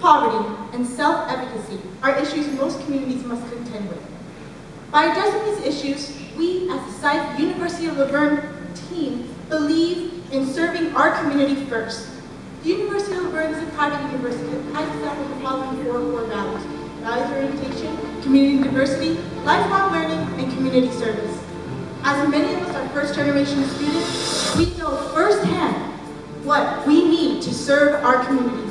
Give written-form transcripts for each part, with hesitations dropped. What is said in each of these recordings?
poverty, and self-efficacy are issues most communities must contend with. By addressing these issues, we as the SIFE University of Laverne team believe in serving our community first. The University of Laverne is a private university that prides itself on the following four core values: values orientation, community diversity, lifelong learning, and community service. As many of us are first-generation students, we know firsthand what we need to serve our community.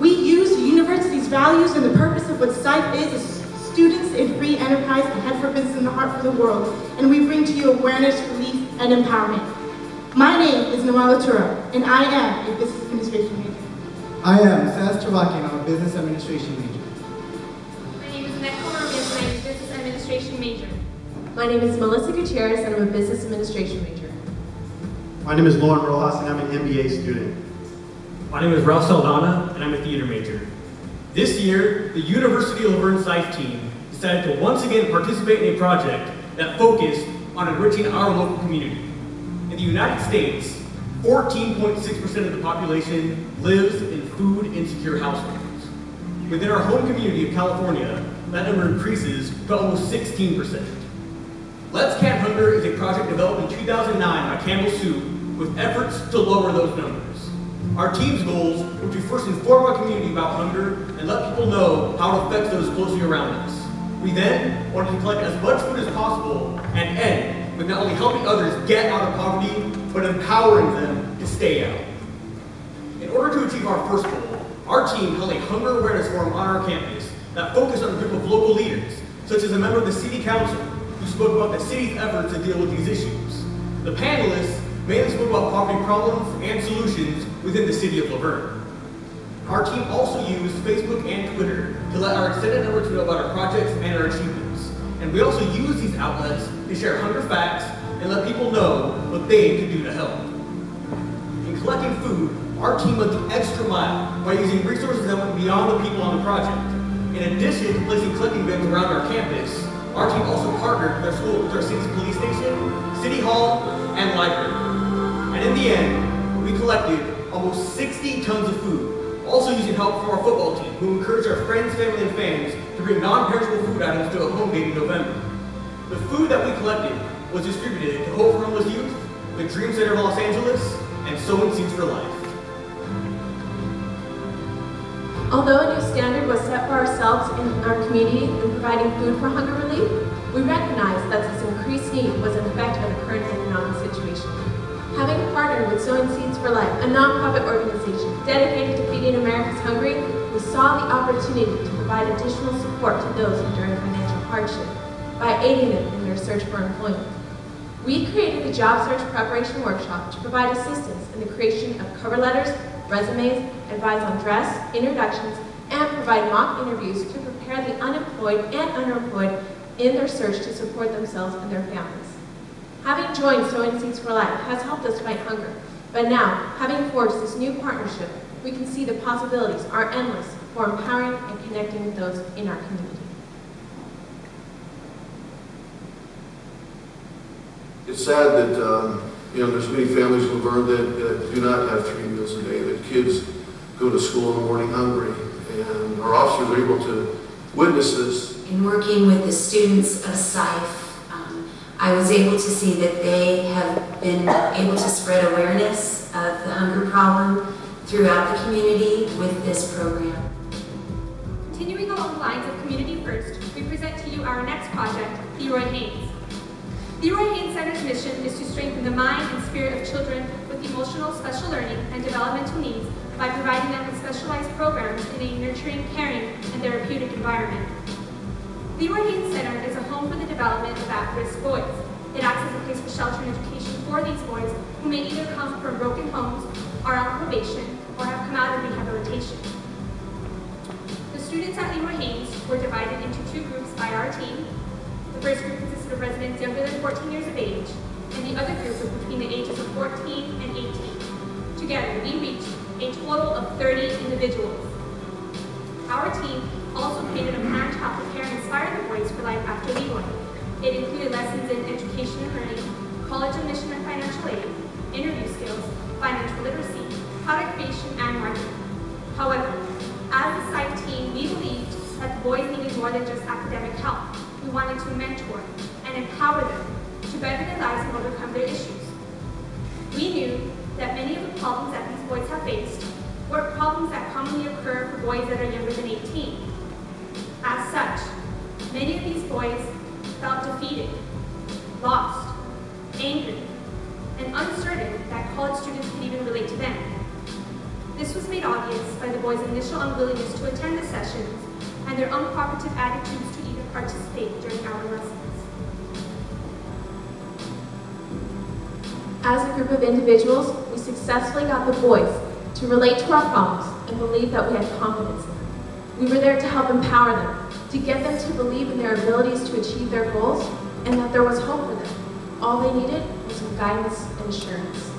We use the university's values and the purpose of what SIFE is as students in free enterprise and head for business in the heart for the world, and we bring to you awareness, relief, and empowerment. My name is Noella Tura, and I am a business administration major. I am Saz Chavakian, I'm a business administration major. My name is Nicole Rubens, and I'm a business administration major. My name is Melissa Gutierrez, and I'm a business administration major. My name is Lauren Rojas, and I'm an MBA student. My name is Ralph Saldana, and I'm a theater major. This year, the University of Laverne SIFE team decided to once again participate in a project that focused on enriching our local community. In the United States, 14.6% of the population lives in food-insecure households. Within our home community of California, that number increases to almost 16%. Let's Can Hunger is a project developed in 2009 by Campbell Soup with efforts to lower those numbers. Our team's goals were to first inform our community about hunger and let people know how it affects those closely around us. We then wanted to collect as much food as possible and end with not only helping others get out of poverty, but empowering them to stay out. In order to achieve our first goal, our team held a hunger awareness forum on our campus that focused on a group of local leaders, such as a member of the city council who spoke about the city's efforts to deal with these issues. The panelists mainly spoke about poverty problems and solutions within the city of Laverne. Our team also used Facebook and Twitter to let our extended networks know about our projects and our achievements. And we also use these outlets to share hunger facts and let people know what they can do to help. In collecting food, our team went the extra mile by using resources that went beyond the people on the project. In addition to placing collecting bins around our campus, our team also partnered with our city's police station, city hall, and library. And in the end, we collected almost 60 tons of food, also using help from our football team, who encouraged our friends, family, and fans to bring non-perishable food items to a home game in November. The food that we collected was distributed to Hope for Homeless Youth, the Dream Center of Los Angeles, and Sowing Seeds for Life. Although a new standard was set for ourselves in our community in providing food for hunger relief, we recognized that this increased need was an effect of the current economic situation. Having partnered with Sowing Seeds for Life, a nonprofit organization dedicated to feeding America's hungry, we saw the opportunity to provide additional support to those enduring financial hardship by aiding them in their search for employment. We created a job search preparation workshop to provide assistance in the creation of cover letters, resumes, advise on dress, introductions, and provide mock interviews to prepare the unemployed and underemployed in their search to support themselves and their families. Having joined Sowing Seeds for Life has helped us fight hunger, but now, having forged this new partnership, we can see the possibilities are endless for empowering and connecting with those in our community. It's sad that there's many families in Laverne that do not have 3 meals a day, that kids go to school in the morning hungry, and our officers are able to witness this. In working with the students of SIFE, I was able to see that they have been able to spread awareness of the hunger problem throughout the community with this program. Continuing along the lines of Community First, we present to you our next project, Leroy Haynes. Leroy Haynes Center's mission is to strengthen the mind and spirit of children with emotional, special learning, and developmental needs by providing them with specialized programs in a nurturing, caring, and therapeutic environment. Leroy Haynes Center is a home for the development of at-risk boys. It acts as a place for shelter and education for these boys who may either come from broken homes, are on probation, or have come out of rehabilitation. The students at Leroy Haynes were divided into 2 groups by our team. The first group consisted of residents younger than 14 years of age, and the other group was between the ages of 14 and 18. Together, we reached a total of 30 individuals. Our team also created a plan to help prepare and inspire the boys for life after Leroy. It included lessons in education and learning, college admission and financial aid, interview skills, financial literacy, product creation, and marketing. However, as the site more than just academic help. We wanted to mentor and empower them to better their lives and overcome their issues. We knew that many of the problems that these boys have faced were problems that commonly occur for boys that are younger than 18. As such, many of these boys felt defeated, lost, angry, and uncertain that college students could even relate to them. This was made obvious by the boys' initial unwillingness to attend the sessions and their uncooperative attitudes to even participate during our lessons. As a group of individuals, we successfully got the boys to relate to our problems and believe that we had confidence in them. We were there to help empower them, to get them to believe in their abilities to achieve their goals, and that there was hope for them. All they needed was some guidance and assurance.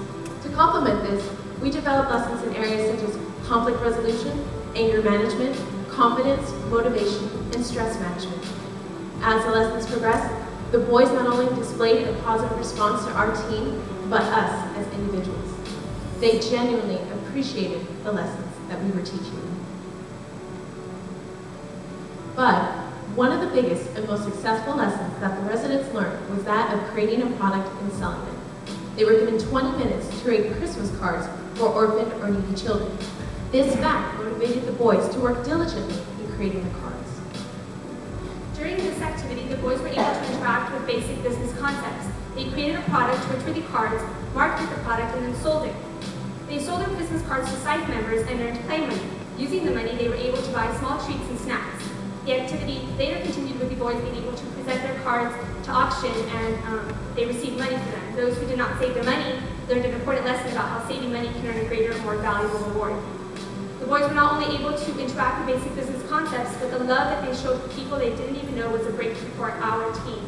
To complement this, we developed lessons in areas such as conflict resolution, anger management, confidence, motivation, and stress management. As the lessons progressed, the boys not only displayed a positive response to our team, but us as individuals. They genuinely appreciated the lessons that we were teaching them. But one of the biggest and most successful lessons that the residents learned was that of creating a product and selling it. They were given 20 minutes to create Christmas cards for orphaned or needy children. This fact motivated the boys to work diligently in creating the cards. During this activity, the boys were able to interact with basic business concepts. They created a product, which were the cards, marketed the product, and then sold it. They sold their Christmas cards to SIFE members and earned play money. Using the money, they were able to buy small treats and snacks. The activity later continued with the boys being able to present their cards to auction, and they received money for them. Those who did not save their money learned an important lesson about how saving money can earn a greater and more valuable reward. The boys were not only able to interact with basic business concepts, but the love that they showed for people they didn't even know was a breakthrough for our team.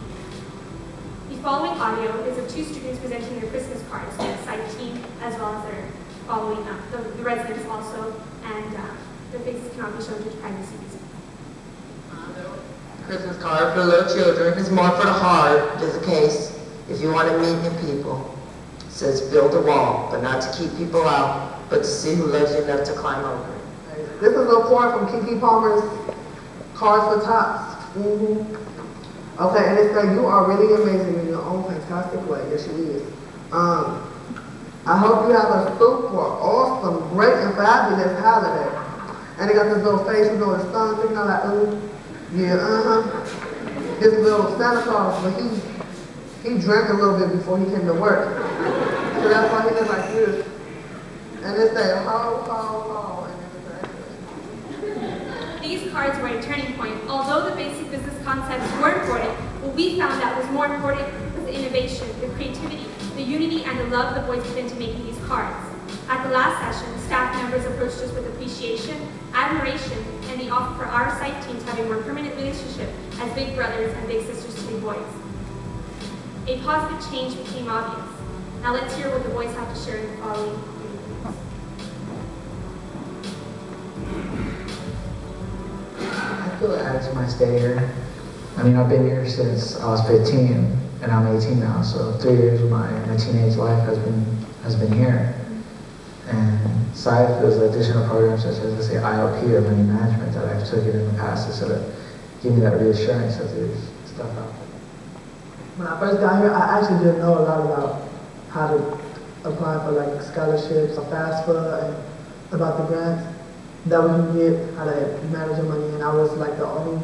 The following audio is of 2 students presenting their Christmas cards to the SIFE team, as well as their following the residents also, and their faces cannot be shown due to privacy reasons. Christmas card for little children is more for the heart. Just a case if you want to meet new people. It says build a wall, but not to keep people out, but to see who loves you enough to climb over it. This is a quote from Keke Palmer's Cards for Tots. Okay, and it says, you are really amazing in your own fantastic way. Yes, you is. I hope you have a super awesome, great, and fabulous holiday. And they got this little face, you know, his son thinking out like, ooh, yeah, This little Santa Claus, but he drank a little bit before he came to work. So that's why he looked like this. And it said, ho, ho, ho, and These cards were a turning point. Although the basic business concepts were important, what we found that was more important was the innovation, the creativity, the unity, and the love the boys put into making these cards. At the last session, staff members approached us with appreciation, admiration, and the offer for our site team to have a more permanent relationship as big brothers and big sisters to the boys. A positive change became obvious. Now let's hear what the boys have to share in the following minutes. I feel added to my stay here. I mean, I've been here since I was 15, and I'm 18 now, so 3 years of my teenage life has been here. And SIFE, there's additional programs such as, let's say, ILP or money management that I've taken in the past to sort of give me that reassurance that there's stuff out there. When I first got here, I actually didn't know a lot about how to apply for like scholarships or FAFSA and about the grants that we can get, how to manage your money, and I was like only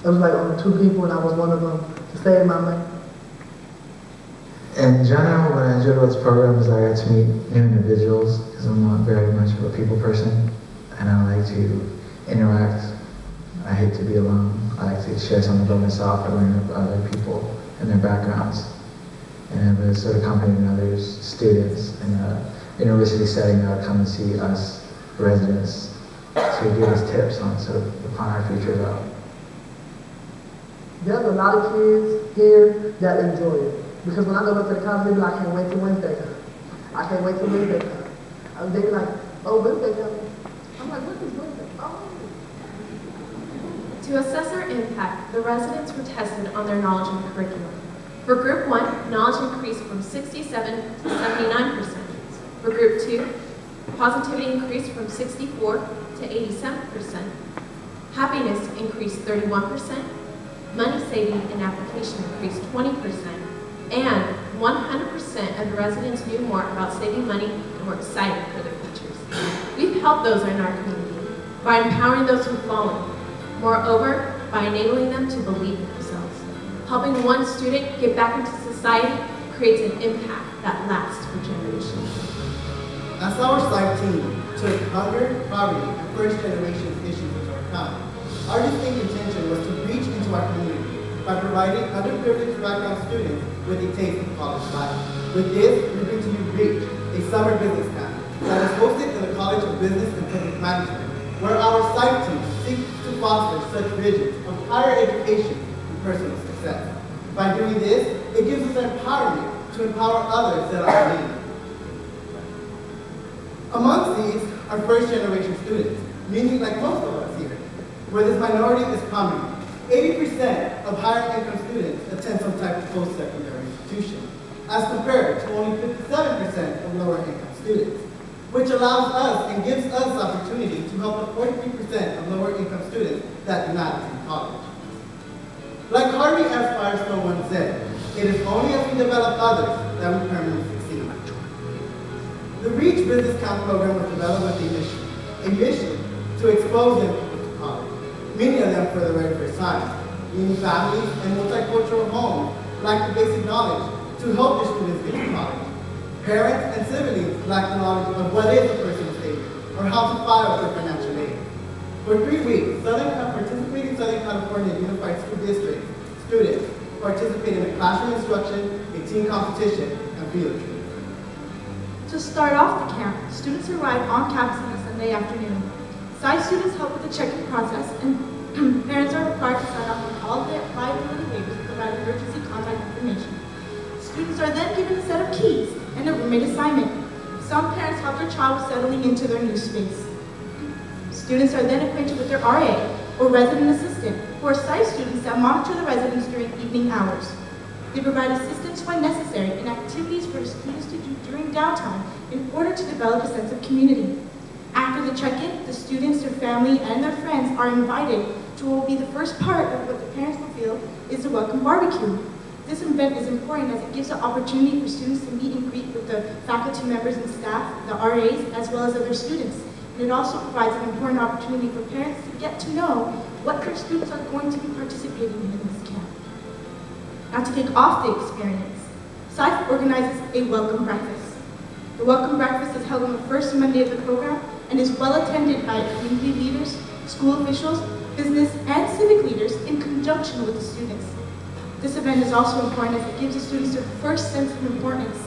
2 people, and I was one of them to save my money. In general, what I enjoyed about this program is I got to meet new individuals, because I'm not very much of a people person, and I like to interact. I hate to be alone. I like to share something about myself and learn about other people and their backgrounds. And it was sort of accompanying other students in a university setting that would come and see us residents to give us tips on sort of the plan our future out. There's a lot of kids here that enjoy it. Because when I go up to the college, they be like, I can't wait till Wednesday comes. I can't wait till Wednesday comes. They be like, oh, Wednesday comes. I'm like, what is Wednesday? Oh. To assess our impact, the residents were tested on their knowledge of the curriculum. For Group 1, knowledge increased from 67 to 79%. For Group 2, positivity increased from 64 to 87%. Happiness increased 31%, money saving in application increased 20%, and 100% of the residents knew more about saving money and were excited for their futures. We've helped those in our community by empowering those who've fallen. Moreover, by enabling them to believe in themselves. Helping one student get back into society creates an impact that lasts for generations. As our SIFE team took hunger, poverty, and first-generation issues into account, our distinct intention was to reach into our community by providing underprivileged background students with a taste of college life. With this, we bring to you REACH, a summer business camp that is hosted in the College of Business and Public Management, where our SIFE team seeks to foster such visions of higher education and personal success. By doing this, it gives us empowerment to empower others that are in need. Amongst these are first-generation students, meaning like most of us here, where this minority is prominent. 80% of higher income students attend some type of post-secondary institution, as compared to only 57% of lower income students, which allows us and gives us the opportunity to help the 43% of lower income students that do not attend college. Like Harvey S. Firestone once said, it is only as we develop others that we permanently succeed. The REACH Business Camp program was developed with a mission to expose them to college, many of them for the very first time, meaning families and multicultural homes lack the basic knowledge to help their students get to college. Parents and siblings lack the knowledge of what is a personal statement or how to file for financial aid. For 3 weeks, participating Southern California Unified School District students participated in classroom instruction, a team competition, and field trips. To start off the camp, students arrive on campus on a Sunday afternoon. SIFE students help with the check-in process, and parents are required to sign off on all the liability waivers and provide emergency contact information. Students are then given a set of keys and a roommate assignment. Some parents help their child with settling into their new space. Students are then acquainted with their RA, or resident assistant, who are SIFE students that monitor the residents during evening hours. They provide assistance when necessary and activities for students to do during downtime in order to develop a sense of community. After the check-in, the students, their family, and their friends are invited to what will be the first part of what the parents will feel is the welcome barbecue. This event is important as it gives an opportunity for students to meet and greet with the faculty members and staff, the RAs, as well as other students. And it also provides an important opportunity for parents to get to know what their students are going to be participating in this camp. Now to kick off the experience, SIFE organizes a welcome breakfast. The welcome breakfast is held on the first Monday of the program and is well attended by community leaders, school officials, business, and civic leaders in conjunction with the students. This event is also important as it gives the students their first sense of importance.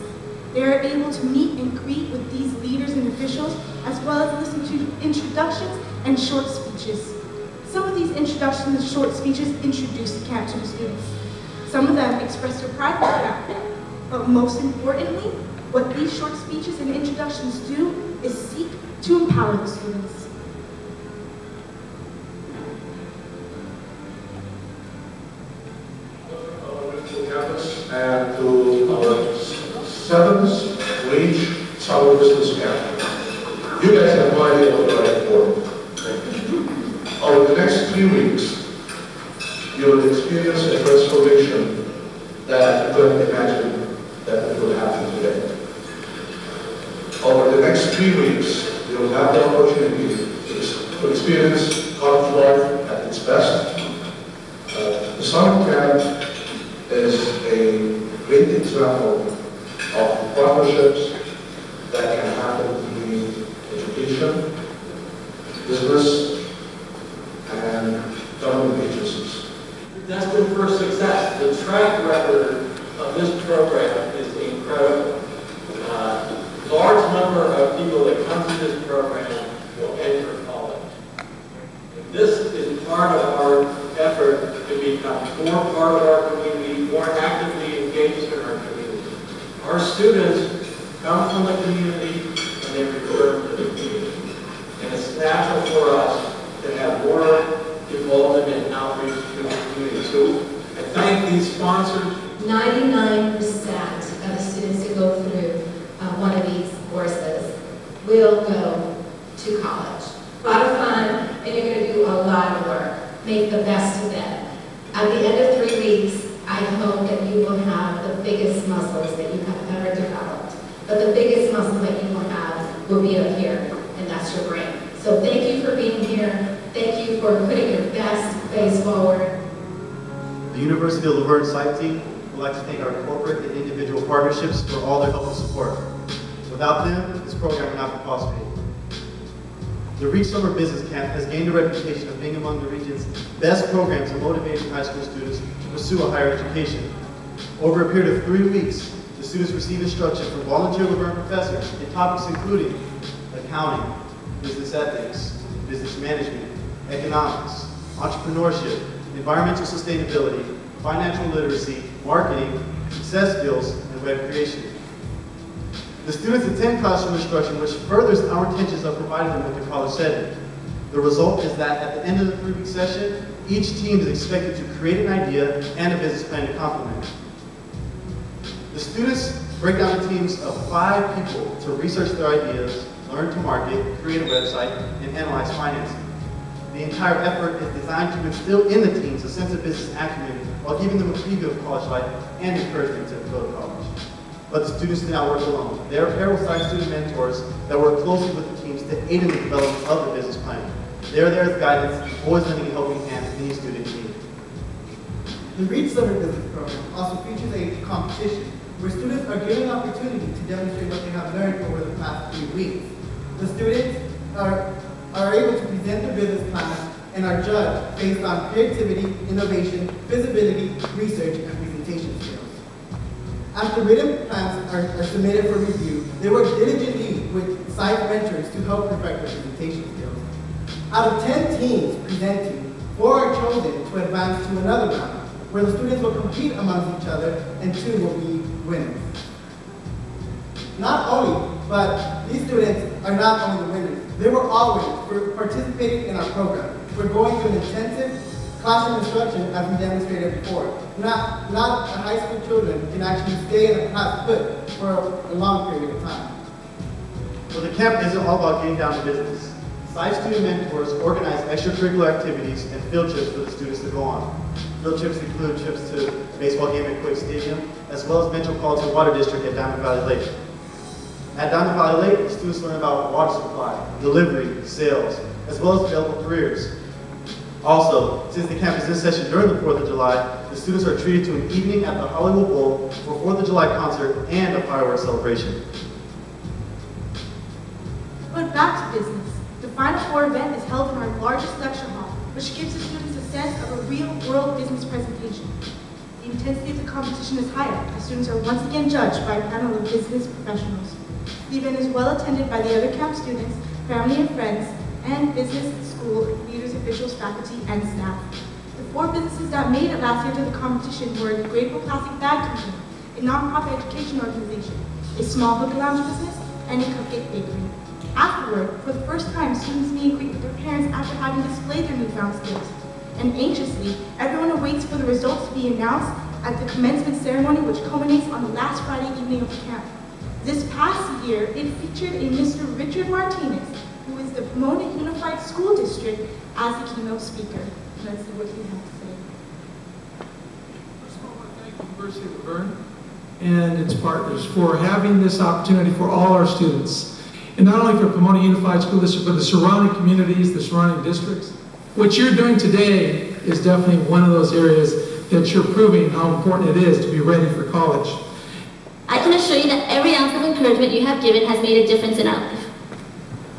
They are able to meet and greet with these leaders and officials, as well as listen to introductions and short speeches. Some of these introductions and short speeches introduce the camp to the students. Some of them express their pride in the camp, but most importantly, what these short speeches and introductions do is seek to empower the students. Campus and to our 7th REACH Summer Business Camp. You guys have no idea what you're in for. Over the next 3 weeks, you will experience a transformation that you couldn't imagine that it will happen today. Over the next 3 weeks, you will have the opportunity to experience college life at its best. The summer camp is a great example of partnerships that can happen between education, business, and government agencies. Destined for success. The track record of this program is incredible. Large number of people that come to this program will enter college. This is part of our effort to become more part of our community, more actively engaged in our community. Our students come from the community and they return to the community. And it's natural for us to have more involvement in outreach to the community. So I thank these sponsors. 99% of the students who go through one of these courses will go to college. A lot of fun, and you're going to do a lot of work. make the best of them. At the end of 3 weeks, I hope that you will have the biggest muscles that you have ever developed. But the biggest muscle that you will have will be up here, and that's your brain. So thank you for being here. Thank you for putting your best face forward. The University of Laverne site team would like to thank our corporate and individual partnerships for all their help and support. Without them, this program would not be possible. The Reach Summer Business Camp has gained a reputation of being among the region's best programs in motivating high school students to pursue a higher education. Over a period of 3 weeks, the students receive instruction from volunteer Laverne professors in topics including accounting, business ethics, business management, economics, entrepreneurship, environmental sustainability, financial literacy, marketing, success skills, and web creation. The students attend classroom instruction, which furthers our intentions of providing them with a college setting. The result is that at the end of the 3-week session, each team is expected to create an idea and a business plan to complement. The students break down into teams of 5 people to research their ideas, learn to market, create a website, and analyze financing. The entire effort is designed to instill in the teams a sense of business acumen while giving them a preview of college life and encouragement to go to college. But the students do not work alone. They are paired with science student mentors that work closely with the teams to aid in the development of the business plan. They are there as guidance, always lending a helping hand to any student in need. The Reach Summer Business Program also features a competition where students are given an opportunity to demonstrate what they have learned over the past 3 weeks. The students are able to present their business plan and are judged based on creativity, innovation, visibility, research, and presentation skills. After written plans are submitted for review, they work diligently with SIFE mentors to help perfect their presentation skills. Out of 10 teams presenting, 4 are chosen to advance to another round, where the students will compete amongst each other and 2 will be winners. Not only, but these students are not only the winners, they were all winners for participating in our program. We're going through an intensive classroom instruction as we demonstrated before. Not high school children can actually stay in a class put for a long period of time. Well, the camp isn't all about getting down to business. SIFE student mentors organize extracurricular activities and field trips for the students to go on. Field trips include trips to the baseball game at Quick Stadium, as well as Metropolitan Water District at Diamond Valley Lake. At Diamond Valley Lake, the students learn about water supply, delivery, sales, as well as available careers. Also, since the camp is in session during the 4th of July, the students are treated to an evening at the Hollywood Bowl for 4th of July concert and a fireworks celebration. But back to business. The Final Four event is held in our largest lecture hall, which gives the students a sense of a real-world business presentation. The intensity of the competition is higher, as students are once again judged by a panel of business professionals. The event is well attended by the other camp students, family and friends, and business, school, leaders, officials, faculty, and staff. The 4 businesses that made it last year to the competition were the Grateful Plastic Bag Company, a nonprofit education organization, a small hookah lounge business, and a cupcake bakery. Afterward, for the first time, students meet and greet with their parents after having displayed their newfound skills. And anxiously, everyone awaits for the results to be announced at the commencement ceremony, which culminates on the last Friday evening of the camp. This past year, it featured a Mr. Richard Martinez, who is the Pomona Unified School District, as the keynote speaker. Let's see what he has to say. First of all, I want to thank the University of Laverne and its partners for having this opportunity for all our students. And not only for Pomona Unified School District, but the surrounding communities, the surrounding districts. What you're doing today is definitely one of those areas that you're proving how important it is to be ready for college. I can assure you that every ounce of encouragement you have given has made a difference in our life.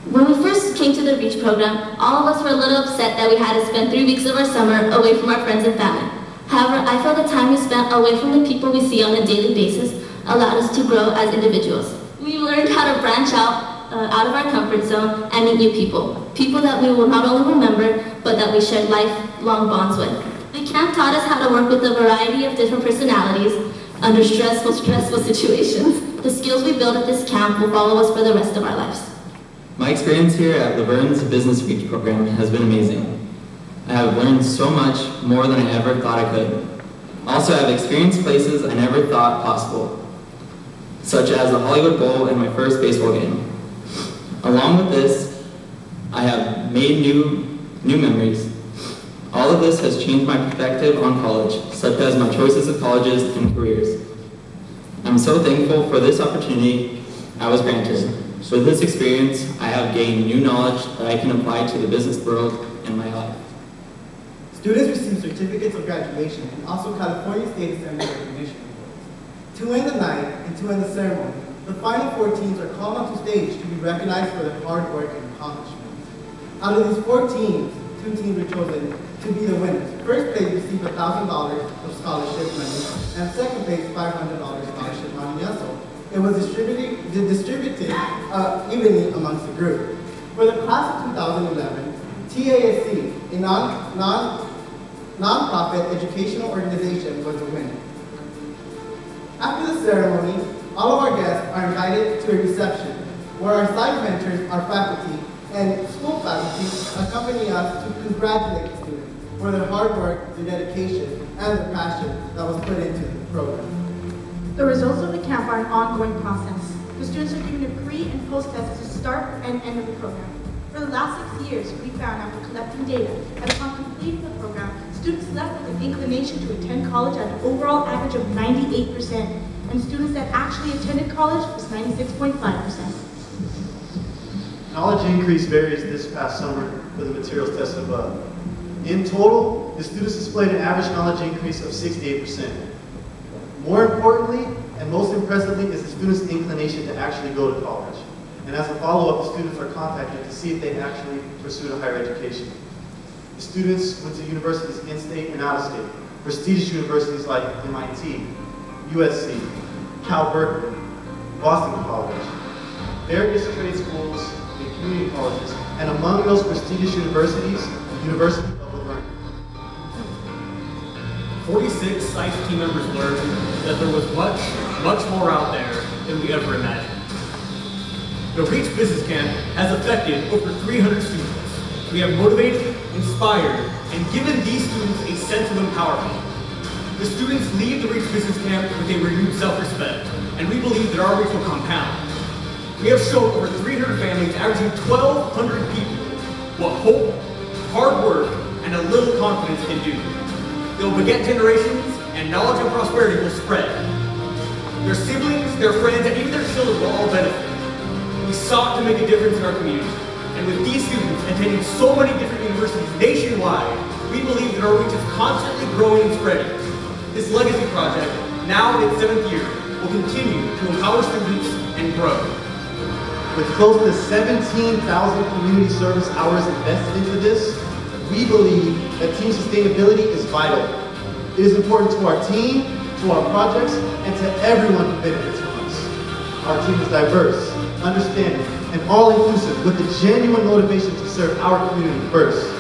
When we first came to the REACH program, all of us were a little upset that we had to spend 3 weeks of our summer away from our friends and family. However, I felt the time we spent away from the people we see on a daily basis allowed us to grow as individuals. We learned how to branch out of our comfort zone and meet new people. People that we will not only remember, but that we share lifelong bonds with. The camp taught us how to work with a variety of different personalities under stressful situations. The skills we build at this camp will follow us for the rest of our lives. My experience here at Laverne's Business REACH program has been amazing. I have learned so much more than I ever thought I could. Also, I have experienced places I never thought possible, such as the Hollywood Bowl and my first baseball game. Along with this, I have made new memories. All of this has changed my perspective on college, such as my choices of colleges and careers. I'm so thankful for this opportunity I was granted. With this experience, I have gained new knowledge that I can apply to the business world in my life. Students receive certificates of graduation and also California State Assembly recognition awards. To end the night and to end the ceremony, the final 4 teams are called onto stage to be recognized for their hard work and accomplishments. Out of these 4 teams, 2 teams were chosen to be the winners. First place received $1,000 of scholarship money, and second place $500 scholarship money also. It was distributed evenly amongst the group. For the class of 2011, TASC, a non-profit educational organization, was the winner. After the ceremony, all of our guests are invited to a reception where our SIFE mentors, our faculty, and school faculty accompany us to congratulate the students for their hard work, their dedication, and their passion that was put into the program. The results of the camp are an ongoing process. The students are given a pre- and post-test at the start and end of the program. For the last 6 years, we found after collecting data that upon completing the program, students left with an inclination to attend college at an overall average of 98%, and students that actually attended college was 96.5%. Knowledge increase varies this past summer for the materials tested above. In total, the students displayed an average knowledge increase of 68%. More importantly, and most impressively, is the students' inclination to actually go to college. And as a follow-up, the students are contacted to see if they actually pursued a higher education. The students went to universities in-state and out-of-state, prestigious universities like MIT, USC, Cal Berkeley, Boston College, various trade schools, and community colleges, and among those prestigious universities, the University of Laverne. 46 SIFE team members learned that there was much, much more out there than we ever imagined. The REACH Business Camp has affected over 300 students. We have motivated, inspired, and given these students a sense of empowerment. The students leave the REACH Business Camp with a renewed self-respect, and we believe that our REACH will compound. We have shown over 300 families, averaging 1,200 people, what hope, hard work, and a little confidence can do. They will beget generations, and knowledge and prosperity will spread. Their siblings, their friends, and even their children will all benefit. We sought to make a difference in our community, and with these students attending so many different universities nationwide, we believe that our reach is constantly growing and spreading. This legacy project, now in its 7th year, will continue to empower students and grow. With close to 17,000 community service hours invested into this, we believe that team sustainability is vital. It is important to our team, to our projects, and to everyone who benefits from us. Our team is diverse, understanding, and all-inclusive with a genuine motivation to serve our community first.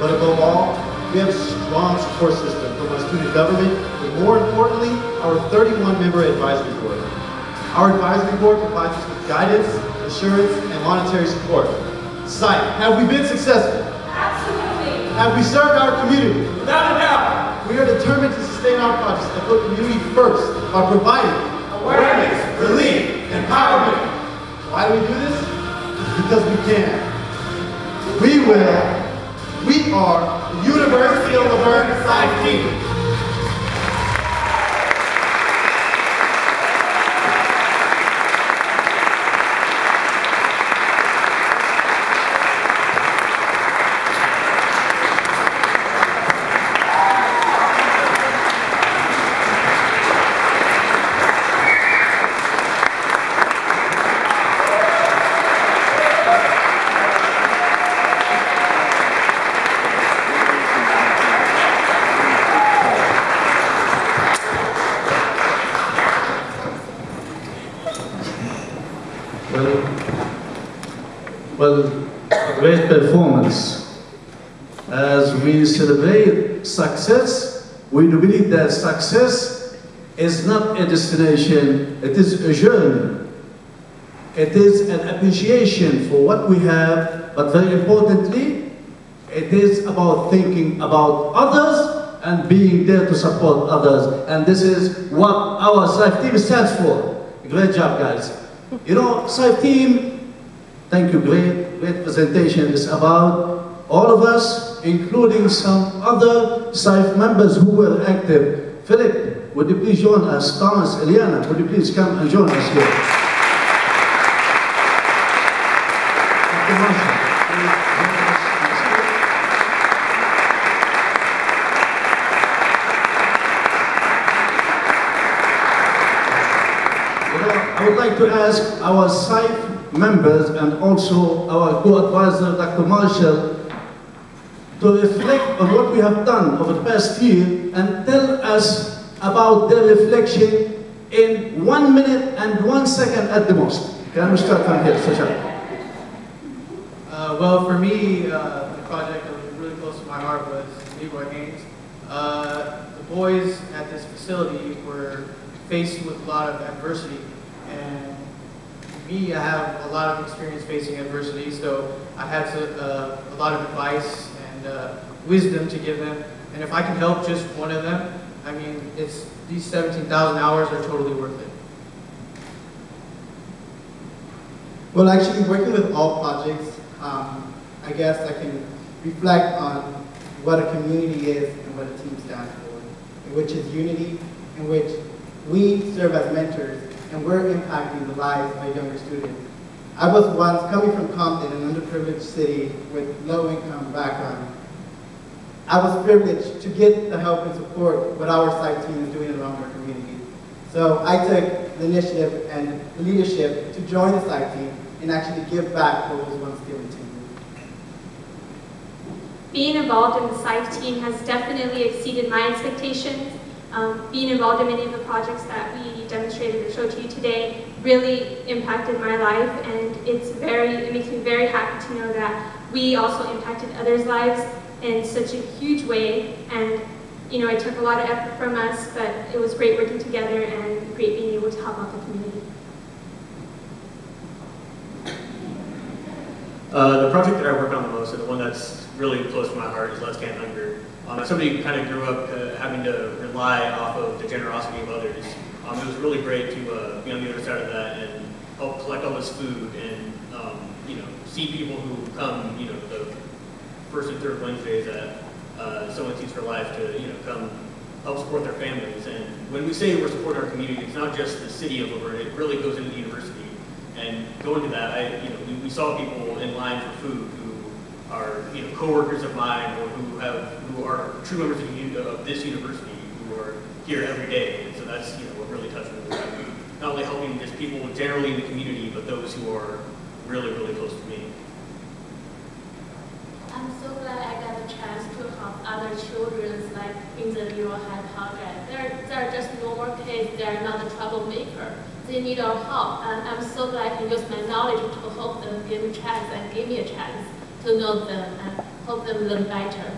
But above all, we have a strong support system from our student government, but more importantly, our 31-member advisory board. Our advisory board provides us with guidance, assurance, and monetary support. SIFE, have we been successful? Absolutely. Have we served our community? Without a doubt. We are determined to sustain our projects and put community first by providing awareness, relief, and empowerment. Why do we do this? Because we can. We will. We are the University of Laverne SIFE team. Well, great performance. As we celebrate success, we do believe that success is not a destination, it is a journey. It is an appreciation for what we have, but very importantly, it is about thinking about others and being there to support others. And this is what our SIFE team stands for. Great job, guys. You know, SIFE team, thank you, great presentation. It's about all of us, including some other SIFE members who were active. Philip, would you please join us? Thomas, Eliana, would you please come and join us here? I would like to ask our SIFE members and also our co-advisor, Dr. Marshall, to reflect on what we have done over the past year and tell us about their reflection in 1 minute and 1 second at the most. Can we start from here, Sasha? Well, for me, the project that was really close to my heart was Leroy Haynes. The boys at this facility were faced with a lot of adversity, and me, I have a lot of experience facing adversity, so I had a lot of advice and wisdom to give them, and if I can help just one of them, I mean, these 17,000 hours are totally worth it. Well, actually, working with all projects, I guess I can reflect on what a community is and what a team stands for, which is unity, in which we serve as mentors and we're impacting the lives of younger students. I was once coming from Compton, an underprivileged city with low income background. I was privileged to get the help and support what our site team is doing around our community. So I took the initiative and the leadership to join the site team and actually give back what was once given to me. Being involved in the SIFE team has definitely exceeded my expectations. Being involved in many of the projects that we demonstrated or showed to you today really impacted my life, and it makes me very happy to know that we also impacted others' lives in such a huge way. And you know, it took a lot of effort from us, but it was great working together and great being able to help out the community. The project that I work on the most, and the one that's really close to my heart, is Let's Can Hunger. As somebody who kind of grew up having to rely off of the generosity of others, it was really great to be on the other side of that and help collect all this food and you know, see people who come, you know, the first and third Wednesdays at Someone Teach for Life to, you know, come help support their families. And when we say we're supporting our community, it's not just the city of Laverne, it really goes into the university. And going to that, we saw people in line for food who are, you know, coworkers of mine, or who are true members of this university, who are here every day. And so that's, you know, what really touched me. Not only helping just people generally in the community, but those who are really, really close to me. I'm so glad I got the chance to help other children, like in the Leroy Haynes project. They're just normal kids. They're not a troublemaker. They need our help, and I'm so glad I can use my knowledge to help them give a chance and give me a chance to know them and help them learn better.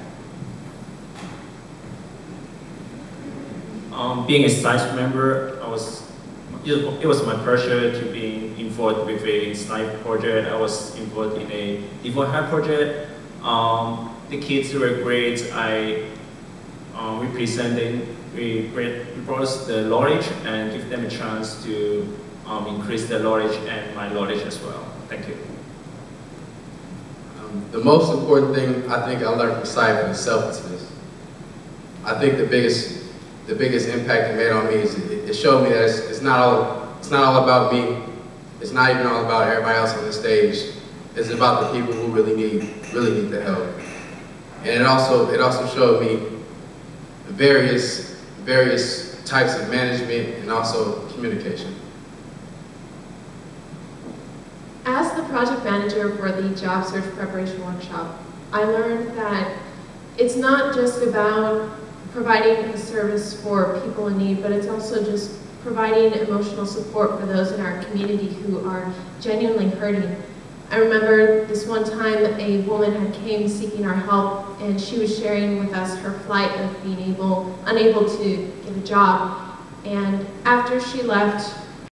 Being a SIFE member, it was my pleasure to be involved with a SIFE project. I was involved in a Leroy Haynes project. The kids were great. We brought the knowledge and give them a chance to increase their knowledge and my knowledge as well. Thank you. The most important thing I think I learned from SIFE is selflessness. I think the biggest impact it made on me is it showed me that it's not all about me. It's not even all about everybody else on the stage. It's about the people who really need the help. And it also showed me various types of management and also communication. As the project manager for the job search preparation workshop, I learned that it's not just about providing a service for people in need, but it's also just providing emotional support for those in our community who are genuinely hurting. I remember this one time a woman had came seeking our help, and she was sharing with us her plight of being unable to get a job. And after she left,